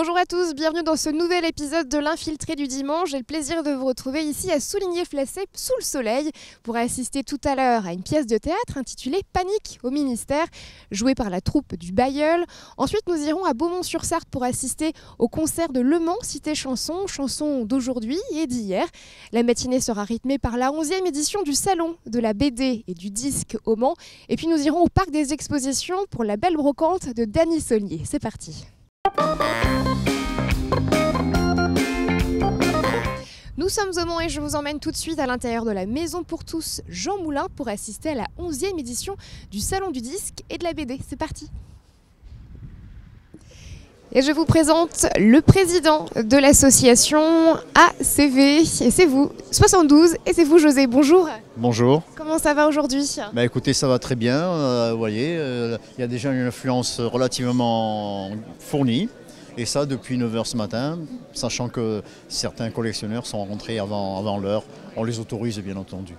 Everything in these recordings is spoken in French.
Bonjour à tous, bienvenue dans ce nouvel épisode de l'Infiltré du dimanche. J'ai le plaisir de vous retrouver ici à Souligné-Flacé, sous le soleil, pour assister tout à l'heure à une pièce de théâtre intitulée Panique au ministère, jouée par la troupe du Bailleul. Ensuite, nous irons à Beaumont-sur-Sarthe pour assister au concert de Le Mans Cité Chanson, chanson d'aujourd'hui et d'hier. La matinée sera rythmée par la 11e édition du Salon de la BD et du disque au Mans. Et puis nous irons au Parc des Expositions pour la belle brocante de Dany Saulnier. C'est parti. Nous sommes au Mans et je vous emmène tout de suite à l'intérieur de la Maison pour tous Jean Moulin pour assister à la 11e édition du Salon du disque et de la BD. C'est parti. Et je vous présente le président de l'association ACV, et c'est vous, 72, et c'est vous José, bonjour. Bonjour. Comment ça va aujourd'hui ? Bah écoutez, ça va très bien, vous voyez, il y a déjà une influence relativement fournie, et ça depuis 9 h ce matin, sachant que certains collectionneurs sont rentrés avant l'heure, on les autorise bien entendu.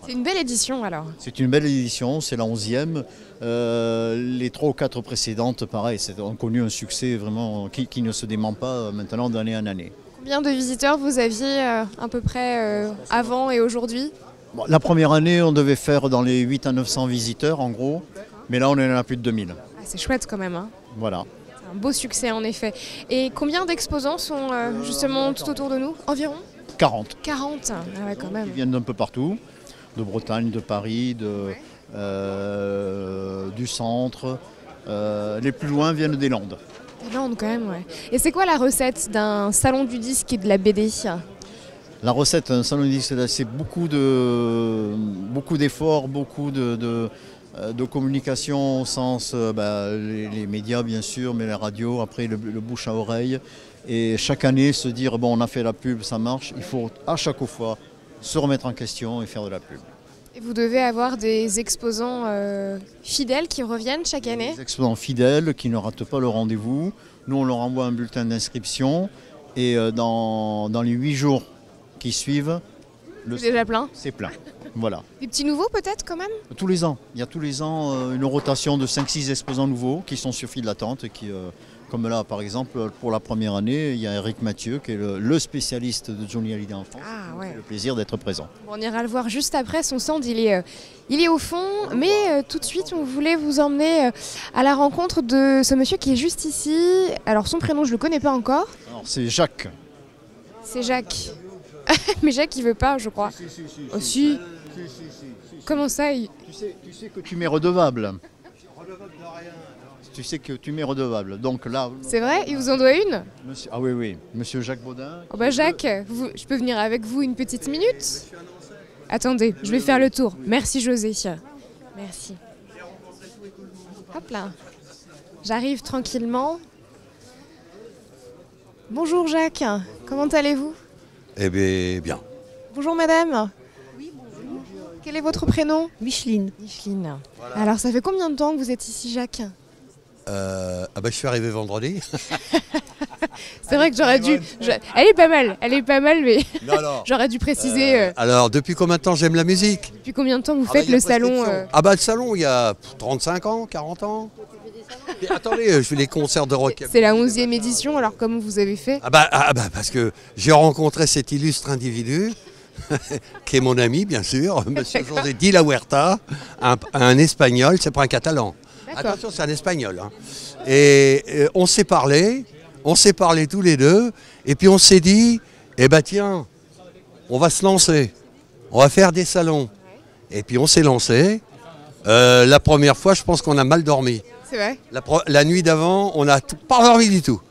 C'est une belle édition alors. C'est une belle édition, c'est la 11e. Les 3 ou 4 précédentes, pareil, ont connu un succès vraiment qui ne se dément pas maintenant d'année en année. Combien de visiteurs vous aviez à peu près avant et aujourd'hui ? Bon, la première année, on devait faire dans les 8 à 900 visiteurs en gros, mais là on en a plus de 2000. Ah, c'est chouette quand même. Hein. Voilà. C'est un beau succès en effet. Et combien d'exposants sont justement tout autour de nous ? Environ ? 40. 40, ah ouais, quand même. Ils viennent d'un peu partout. De Bretagne, de Paris, du centre. Les plus loin viennent des Landes. Des Landes quand même, ouais. Et c'est quoi la recette d'un salon du disque et de la BD ? La recette d'un salon du disque, c'est beaucoup d'efforts, beaucoup de communication au sens, les médias bien sûr, mais la radio, après le bouche à oreille. Et chaque année se dire, bon on a fait la pub, ça marche, il faut à chaque fois se remettre en question et faire de la pub. Et vous devez avoir des exposants fidèles qui reviennent chaque année ? Des exposants fidèles qui ne ratent pas le rendez-vous. Nous, on leur envoie un bulletin d'inscription et dans les 8 jours qui suivent, c'est déjà plein ? C'est plein. Voilà. Des petits nouveaux peut-être quand même ? Tous les ans. Il y a tous les ans une rotation de 5-6 exposants nouveaux qui sont sur file d'attente. Comme là, par exemple, pour la première année, il y a Eric Mathieu qui est le spécialiste de Johnny Hallyday en France. Ah, ouais. Qui a le plaisir d'être présent. Bon, on ira le voir juste après. Son stand, il est au fond. Mais tout de suite, on voulait vous emmener à la rencontre de ce monsieur qui est juste ici. Alors, son prénom, je ne le connais pas encore. Alors, c'est Jacques. C'est Jacques. Mais Jacques, il veut pas, je crois. Si. Oh, si. Comment ça tu sais que tu m'es redevable. Tu sais que tu m'es redevable. Donc là. C'est vrai ? Il vous en doit une ? Ah oui. Monsieur Jacques Baudin. Oh bah Jacques, je peux venir avec vous une petite minute ? Attendez, je vais faire le tour. Merci José. Merci. Hop là. J'arrive tranquillement. Bonjour Jacques, comment allez-vous ? Eh bien, bien. Bonjour madame. Oui, bonjour. Quel est votre prénom ? Micheline. Micheline. Voilà. Alors ça fait combien de temps que vous êtes ici Jacques ? Je suis arrivé vendredi. C'est vrai que j'aurais dû... Elle est pas mal, mais j'aurais dû préciser... Alors, depuis combien de temps j'aime la musique ? Depuis combien de temps vous faites le salon Le salon, il y a 35 ans, 40 ans. Et attendez, je fais les concerts de rock. C'est la 11e édition, alors comment vous avez fait ? Parce que j'ai rencontré cet illustre individu, qui est mon ami, bien sûr, monsieur José Di La Huerta, un espagnol, c'est pas un catalan. Attention, c'est un espagnol. Hein. Et on s'est parlé tous les deux, et puis on s'est dit, tiens, on va se lancer, on va faire des salons. Et puis on s'est lancé. La première fois, je pense qu'on a mal dormi. C'est vrai ? La nuit d'avant, on n'a pas dormi du tout.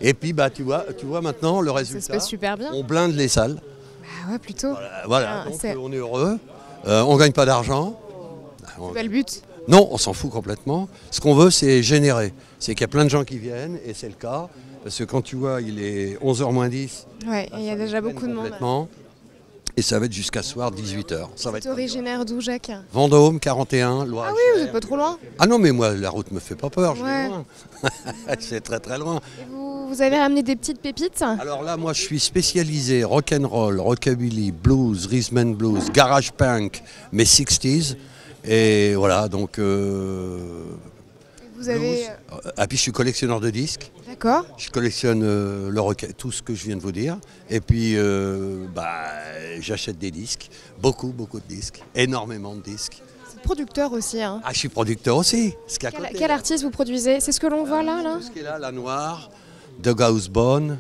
Et puis, tu vois maintenant le résultat. Ça se passe super bien. On blinde les salles. Bah ouais, plutôt. Voilà. Donc, on est heureux. On ne gagne pas d'argent. C'est pas le but. Non, on s'en fout complètement. Ce qu'on veut, c'est générer. C'est qu'il y a plein de gens qui viennent, et c'est le cas. Parce que quand tu vois, il est 11h moins 10. Ouais, il y a déjà beaucoup de monde. Et ça va être jusqu'à ce soir, 18h. Vous êtes originaire d'où, Jacques ? Vendôme, 41, Loire. Ah oui, vous n'êtes pas trop loin ? Ah non, mais moi, la route me fait pas peur, je vais loin. C'est très très loin. Et vous avez ramené des petites pépites ? Alors là, moi, je suis spécialisé rock'n'roll, rockabilly, blues, rhythm and blues, garage punk, mais 60s. Et voilà, donc... Vous Vous avez... Ah, puis je suis collectionneur de disques. D'accord. Je collectionne tout ce que je viens de vous dire. Et puis, j'achète des disques. Beaucoup de disques. Énormément de disques. C'est producteur aussi. Hein. Ah, je suis producteur aussi. Quel artiste vous produisez? C'est ce que l'on voit là Tout ce qui est là, La Noire, Doug Housebone,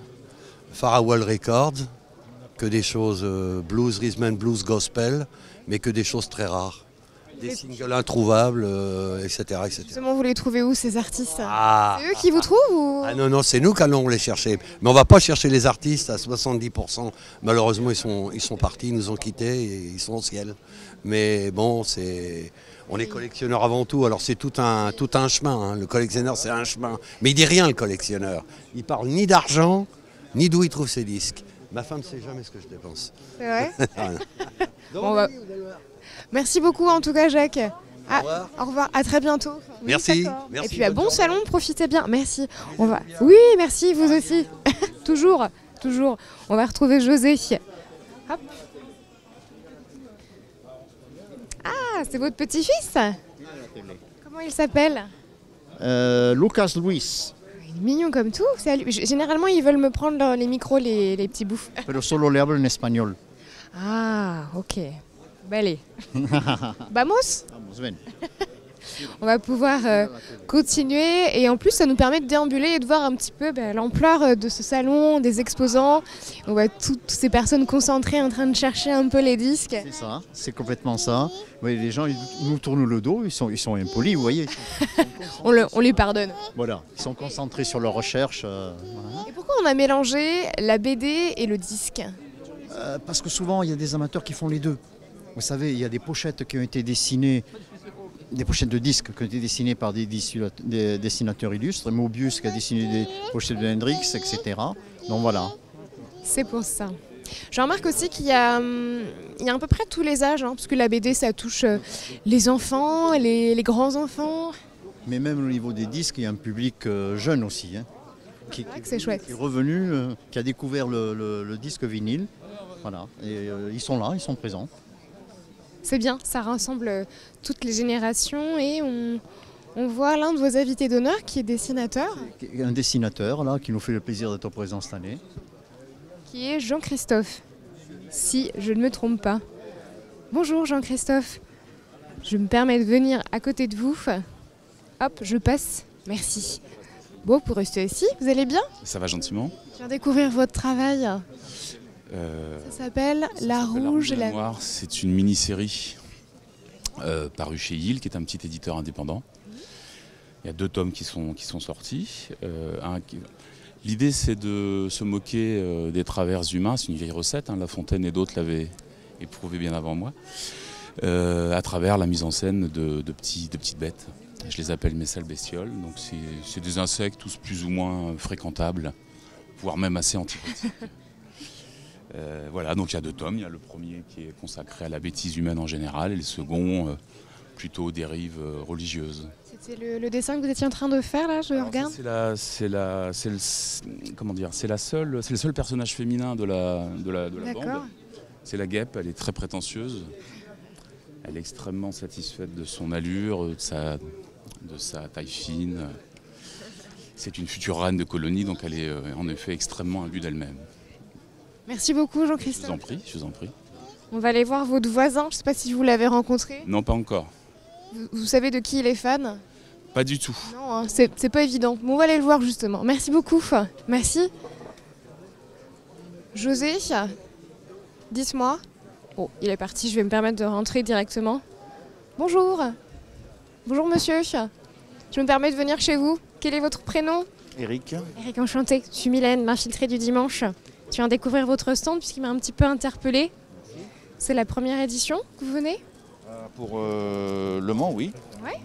Farawell Records, que des choses blues, rhythm and blues, gospel, mais que des choses très rares. Des singles introuvables, etc., etc. Justement, vous les trouvez où ces artistes? C'est eux qui vous trouvent ou... Ah non, c'est nous qui allons les chercher. Mais on ne va pas chercher les artistes à 70%. Malheureusement, ils sont partis, ils nous ont quittés et ils sont au ciel. Mais bon, on est collectionneur avant tout, alors c'est tout un chemin. Hein. Le collectionneur, c'est un chemin. Mais il dit rien, le collectionneur. Il parle ni d'argent, ni d'où il trouve ses disques. Ma femme ne sait jamais ce que je dépense. C'est vrai. Merci beaucoup en tout cas, Jacques. Au revoir, à très bientôt. Merci. Et puis bon salon, profitez bien. Merci. Oui, merci, vous aussi. toujours. On va retrouver José. Hop. Ah, c'est votre petit-fils? Comment il s'appelle? Lucas Luis. Il est mignon comme tout. Généralement, ils veulent me prendre les micros, les petits bouffes. Pero solo le hablo en español. Ah, ok. Allez. Vamos? Vamos, ven. On va pouvoir continuer et en plus ça nous permet de déambuler et de voir un petit peu l'ampleur de ce salon, des exposants. On voit toutes ces personnes concentrées en train de chercher un peu les disques. C'est ça, c'est complètement ça. Oui, les gens ils nous tournent le dos, ils sont impolis, vous voyez. On les pardonne. Voilà, ils sont concentrés sur leur recherche. Voilà. Et pourquoi on a mélangé la BD et le disque? Parce que souvent il y a des amateurs qui font les deux. Vous savez, il y a des pochettes qui ont été dessinées, des pochettes de disques qui ont été dessinées par des dessinateurs illustres. Mobius qui a dessiné des pochettes de Hendrix, etc. Donc voilà. C'est pour ça. Je remarque aussi qu'il y a à peu près tous les âges, hein, parce que la BD ça touche les enfants, les grands-enfants. Mais même au niveau des disques, il y a un public jeune aussi. Hein, c'est vrai que c'est chouette. Qui est revenu, qui a découvert le disque vinyle. Voilà. Et ils sont là, ils sont présents. C'est bien, ça rassemble toutes les générations et on voit l'un de vos invités d'honneur qui est dessinateur. Un dessinateur là, qui nous fait le plaisir d'être présent cette année. Qui est Jean-Christophe, si je ne me trompe pas. Bonjour Jean-Christophe, je me permets de venir à côté de vous. Hop, je passe, merci. Bon, pour rester ici, vous allez bien? Ça va gentiment. Je viens découvrir votre travail. Ça s'appelle La Rouge et la Noire. C'est une mini-série parue chez Hill, qui est un petit éditeur indépendant. Il y a 2 tomes qui sont sortis. L'idée, c'est de se moquer des travers humains. C'est une vieille recette. Hein. La Fontaine et d'autres l'avaient éprouvé bien avant moi. À travers la mise en scène de petites bêtes. Je les appelle mes sales bestioles. Donc c'est des insectes tous plus ou moins fréquentables, voire même assez antipathiques. Voilà, donc il y a 2 tomes. Il y a le premier qui est consacré à la bêtise humaine en général et le second plutôt aux dérives religieuses. C'était le dessin que vous étiez en train de faire là, je regarde. C'est le seul personnage féminin de la bande. C'est la guêpe, elle est très prétentieuse. Elle est extrêmement satisfaite de son allure, de sa taille fine. C'est une future reine de colonie, donc elle est en effet extrêmement imbue d'elle-même. Merci beaucoup Jean-Christophe. Je vous en prie. On va aller voir votre voisin, je ne sais pas si vous l'avez rencontré. Non, pas encore. Vous savez de qui il est fan? Pas du tout. Non, hein, c'est pas évident. Bon, on va aller le voir justement. Merci beaucoup. Merci. José, dites-moi. Oh, il est parti, je vais me permettre de rentrer directement. Bonjour. Bonjour monsieur. Je me permets de venir chez vous. Quel est votre prénom? Eric. Eric, enchanté. Je suis Mylène, l'infiltrée du dimanche. Je viens découvrir votre stand puisqu'il m'a un petit peu interpellée. C'est la première édition que vous venez? Pour Le Mans, oui. Ouais.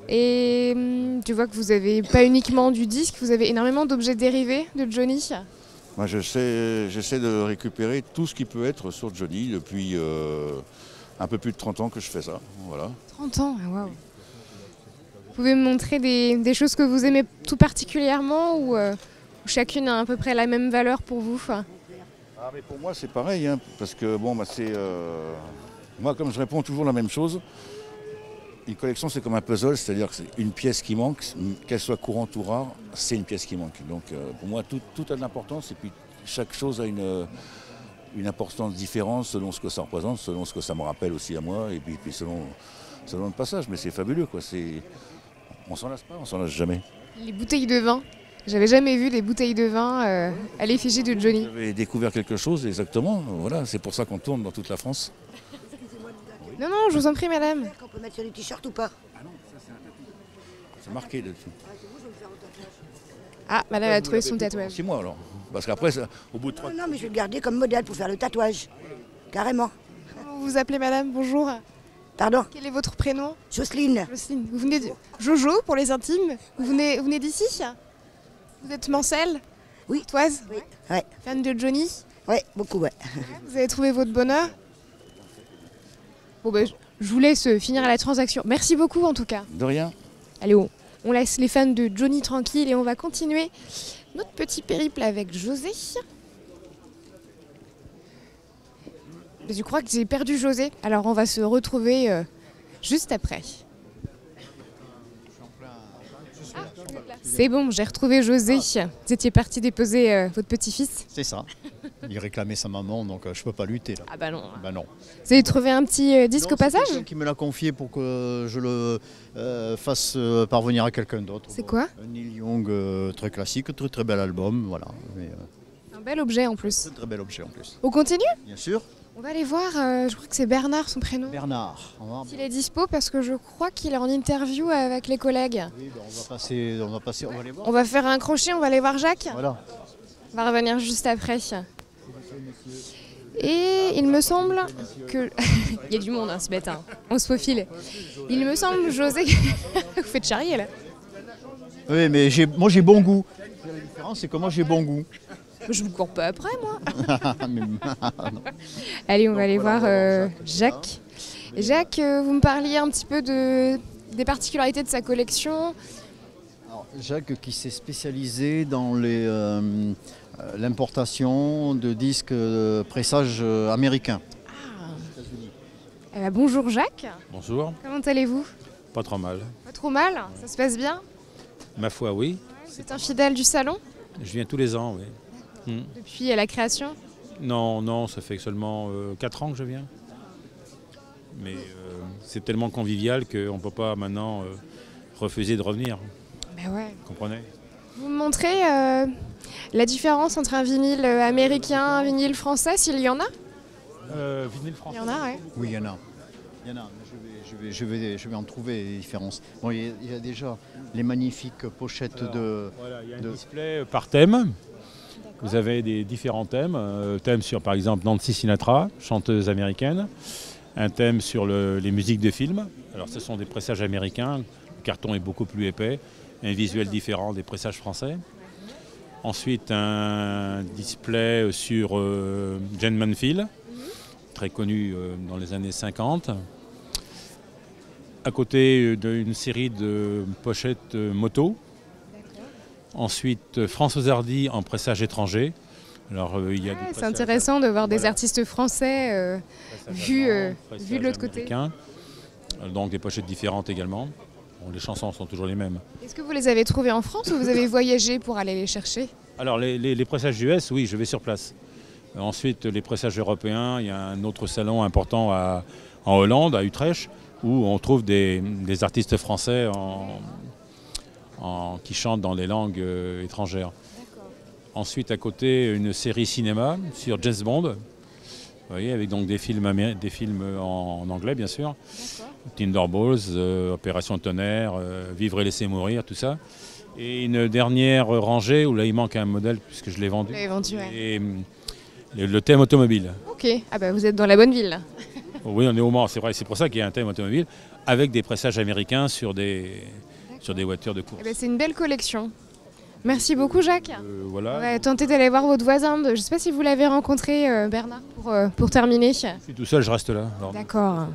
Et tu vois que vous n'avez pas uniquement du disque, vous avez énormément d'objets dérivés de Johnny. Moi, j'essaie de récupérer tout ce qui peut être sur Johnny depuis un peu plus de 30 ans que je fais ça. Voilà. 30 ans, waouh. Vous pouvez me montrer des choses que vous aimez tout particulièrement ou chacune a à peu près la même valeur pour vous? Mais pour moi, c'est pareil, hein, parce que bon, moi, comme je réponds toujours la même chose, Une collection, c'est comme un puzzle, c'est-à-dire que c'est une pièce qui manque, qu'elle soit courante ou rare, c'est une pièce qui manque. Donc pour moi, tout a de l'importance et puis chaque chose a une importance différente selon ce que ça représente, selon ce que ça me rappelle aussi à moi et puis selon le passage. Mais c'est fabuleux, quoi. On s'en lasse pas, on s'en lasse jamais. Les bouteilles de vin. J'avais jamais vu des bouteilles de vin à l'effigie de Johnny. J'avais découvert quelque chose, exactement. Voilà, c'est pour ça qu'on tourne dans toute la France. Non, non, je vous en prie, madame. On peut mettre sur les t-shirts ou pas? Ah non, ça c'est un tatouage. C'est marqué dessus. Ah, madame a trouvé son tatouage. 6 mois alors. Parce qu'après, au bout de 3... Non, mais je vais le garder comme modèle pour faire le tatouage. Carrément. Vous vous appelez madame, bonjour. Pardon? Quel est votre prénom? Jocelyne. Jocelyne. Vous venez de Jojo pour les intimes. Vous venez d'ici? Vous êtes Mancel? Oui. Toise? Oui. Ouais. Fan de Johnny? Ouais, beaucoup, ouais. Vous avez trouvé votre bonheur? Bon ben, je vous laisse finir la transaction. Merci beaucoup en tout cas. De rien. Allez, on laisse les fans de Johnny tranquilles et on va continuer notre petit périple avec José. Je crois que j'ai perdu José, alors on va se retrouver juste après. C'est bon, j'ai retrouvé José. Vous étiez parti déposer votre petit-fils? C'est ça. Il réclamait sa maman, donc je peux pas lutter là. Ah bah non. Bah non. Vous avez trouvé un petit disque Non, au passage? c'est quelqu'un qui me l'a confié pour que je le fasse parvenir à quelqu'un d'autre. C'est quoi? Un Neil Young très classique, très très bel album, voilà. Mais, Un bel objet en plus. très très bel objet en plus. On continue? Bien sûr. On va aller voir, je crois que c'est Bernard son prénom. Bernard. S'il est dispo parce que je crois qu'il est en interview avec les collègues. Oui, ben, on va aller voir. On va faire un crochet, on va aller voir Jacques. Voilà. On va revenir juste après. Et il me semble que... il y a du monde, hein, c'est bête, hein. On se faufile. Il me semble, José... Vous faites charrier là. Oui, mais moi j'ai bon goût. La différence, c'est que moi j'ai bon goût. Je vous cours pas après, moi. Mais- Allez, on va aller voir Jacques. Jacques, vous me parliez un petit peu des particularités de sa collection. Alors, Jacques qui s'est spécialisé dans l'importation de disques pressages américains. Eh ben, bonjour Jacques, Bonjour, comment allez-vous? pas trop mal. Pas trop mal, ça se passe bien? Ma foi, oui. C'est un fidèle du salon Je viens tous les ans, oui. depuis la création? Non, ça fait seulement 4 ans que je viens. Mais c'est tellement convivial qu'on ne peut pas maintenant refuser de revenir. Ben ouais. Vous comprenez? Vous me montrez la différence entre un vinyle américain et un vinyle français, s'il y en a? Vinyle Il français. y en a, ouais. Oui, il y en a. Il y en a. Je vais en trouver des différences. Bon, il y a déjà les magnifiques pochettes de... Voilà, il y a un display par thème. Vous avez des différents thèmes. Thème sur, par exemple, Nancy Sinatra, chanteuse américaine. Un thème sur les musiques de films. Alors, ce sont des pressages américains. Le carton est beaucoup plus épais. Un visuel différent des pressages français. Ensuite, un display sur Jane Mansfield, très connu dans les années 50. À côté d'une série de pochettes moto. Ensuite, François Hardy en pressage étranger. Alors, il y a des C'est pressages intéressant de voir des Voilà. artistes français vus de l'autre côté. américains. Donc des pochettes différentes également. Bon, les chansons sont toujours les mêmes. Est-ce que vous les avez trouvés en France ou vous avez voyagé pour aller les chercher? Alors les pressages US, oui, je vais sur place. Ensuite, les pressages européens, il y a un autre salon important en Hollande, à Utrecht, où on trouve des artistes français qui chantent dans les langues étrangères. Ensuite, à côté, une série cinéma sur James Bond, vous voyez, avec donc des films en anglais, bien sûr. Thunderbolts, Opération Tonnerre, Vivre et laisser mourir, tout ça. Et une dernière rangée où là, il manque un modèle, puisque je l'ai vendu. Vous l'avez vendu, ouais. Et le thème automobile. Ok, ah bah vous êtes dans la bonne ville là. Oui, on est au Mans, c'est vrai, c'est pour ça qu'il y a un thème automobile, avec des pressages américains sur des voitures de course. Eh ben, c'est une belle collection. Merci beaucoup Jacques. Voilà. On va tenter d'aller voir votre voisin. Je ne sais pas si vous l'avez rencontré Bernard pour terminer. Je suis tout seul, je reste là. Alors, D'accord.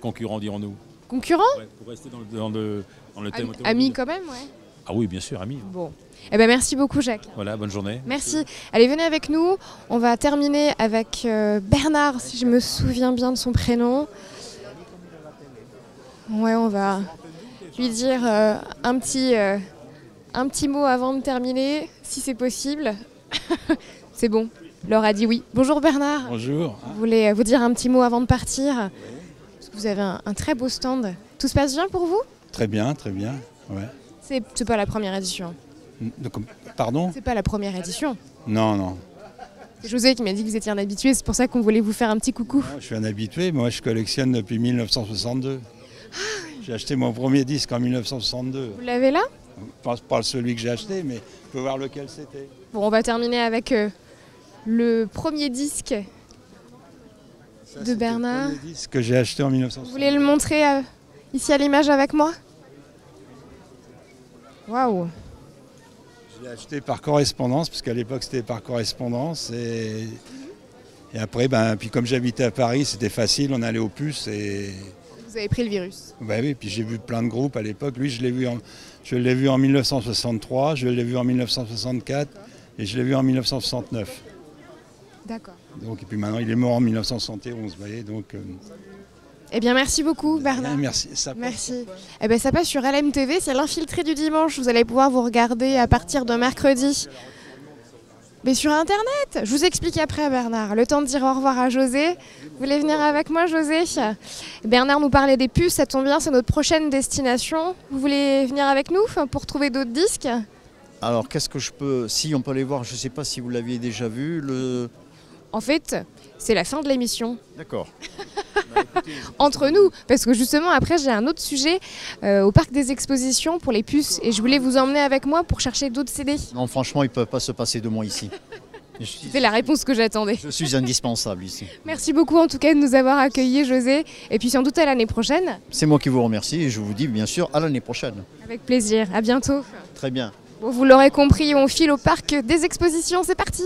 concurrents, dirons-nous. Concurrent? Ouais, pour rester dans le thème automobile. Ami quand même, ouais. Ah oui, bien sûr, ami. Bon. Eh ben, merci beaucoup Jacques. Voilà, bonne journée. Merci. Allez, venez avec nous. On va terminer avec Bernard, si je me souviens bien de son prénom. Ouais, on va lui dire un petit mot avant de terminer, si c'est possible. C'est bon, Laure a dit oui. Bonjour Bernard. Bonjour. Je voulais vous dire un petit mot avant de partir. Parce que vous avez un très beau stand. Tout se passe bien pour vous? Très bien, très bien. Ouais. C'est pas la première édition. Pardon? C'est pas la première édition. Non, non. C'est José qui m'a dit que vous étiez un habitué, c'est pour ça qu'on voulait vous faire un petit coucou. Je suis un habitué, moi je collectionne depuis 1962. J'ai acheté mon premier disque en 1962. Vous l'avez là? Pas celui que j'ai acheté, mais je peux voir lequel c'était. Bon, on va terminer avec le premier disque de Bernard. Le premier disque que j'ai acheté en 1962. Vous voulez le montrer ici à l'image avec moi? Waouh! Je l'ai acheté par correspondance, parce qu'à l'époque c'était par correspondance. Et après, puis comme j'habitais à Paris, c'était facile, on allait aux puces. Et... Vous avez pris le virus? Oui, puis j'ai vu plein de groupes à l'époque. Lui, je l'ai vu en 1963, je l'ai vu en 1964 et je l'ai vu en 1969. D'accord. Donc, et puis maintenant, il est mort en 1971, vous voyez, donc... Eh bien, merci beaucoup, Bernard. Merci. Merci. Eh bien, ça passe sur LMTV, c'est l'infiltré du dimanche. Vous allez pouvoir vous regarder à partir de mercredi. Mais sur Internet, je vous explique après, Bernard. Le temps de dire au revoir à José. Vous voulez venir avec moi, José? Bernard nous parlait des puces, ça tombe bien, c'est notre prochaine destination. Vous voulez venir avec nous pour trouver d'autres disques? Alors, qu'est-ce que je peux... Si, on peut aller voir, je ne sais pas si vous l'aviez déjà vu, En fait, c'est la fin de l'émission. D'accord. Entre nous, parce que justement après j'ai un autre sujet au parc des expositions pour les puces et je voulais vous emmener avec moi pour chercher d'autres CD. Non, franchement, ils ne peuvent pas se passer de moi ici. C'est la réponse que j'attendais. Je suis indispensable ici. Merci beaucoup en tout cas de nous avoir accueillis, José, et puis sans doute à l'année prochaine. C'est moi qui vous remercie et je vous dis bien sûr à l'année prochaine. Avec plaisir, à bientôt. Très bien. Bon, vous l'aurez compris, on file au parc des expositions, c'est parti.